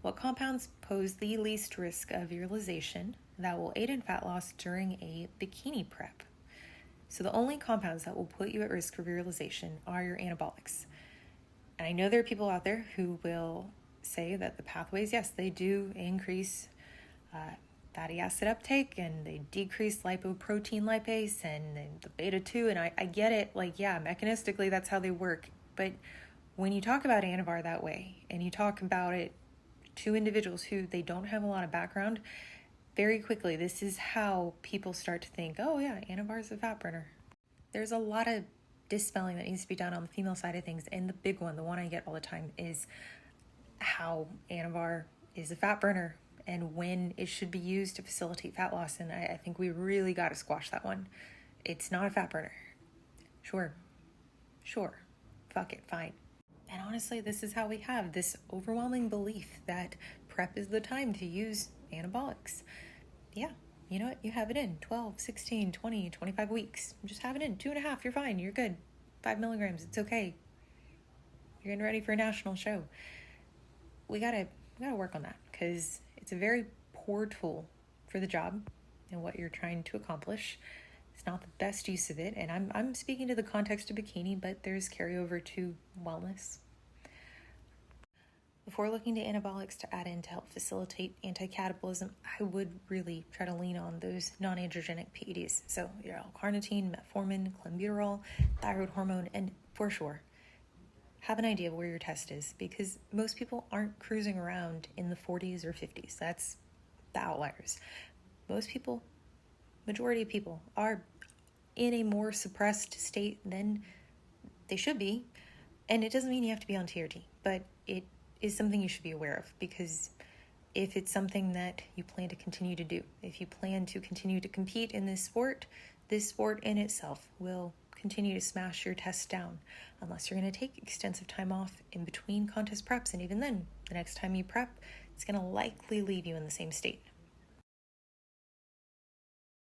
What compounds pose the least risk of virilization that will aid in fat loss during a bikini prep? So the only compounds that will put you at risk for virilization are your anabolics. And I know there are people out there who will say that the pathways, yes, they do increase fatty acid uptake and they decrease lipoprotein lipase and the beta-2. And I get it, mechanistically, that's how they work. But when you talk about Anavar that way and you talk about it to individuals who they don't have a lot of background, very quickly, this is how people start to think, oh yeah, Anavar is a fat burner. There's a lot of dispelling that needs to be done on the female side of things. And the big one, the one I get all the time, is how Anavar is a fat burner and when it should be used to facilitate fat loss. And I think we really got to squash that one. It's not a fat burner. Sure. Fuck it, fine. And honestly, this is how we have this overwhelming belief that prep is the time to use anabolics. Yeah, you know what? You have it in 12, 16, 20, 25 weeks. Just have it in 2.5. You're fine. You're good. 5 milligrams. It's okay. You're getting ready for a national show. We gotta work on that because it's a very poor tool for the job and what you're trying to accomplish. It's not the best use of it, and I'm speaking to the context of bikini, but there's carryover to wellness. Before looking to anabolics to add in to help facilitate anti-catabolism, I would really try to lean on those non-androgenic PEDs. So your L-carnitine, metformin, clenbuterol, thyroid hormone, and for sure, have an idea of where your test is, because most people aren't cruising around in the 40s or 50s. That's the outliers. Most people, majority of people, are in a more suppressed state than they should be. And it doesn't mean you have to be on TRT, but it is something you should be aware of, because if it's something that you plan to continue to do, if you plan to continue to compete in this sport in itself will continue to smash your tests down unless you're going to take extensive time off in between contest preps. And even then, the next time you prep, it's going to likely leave you in the same state.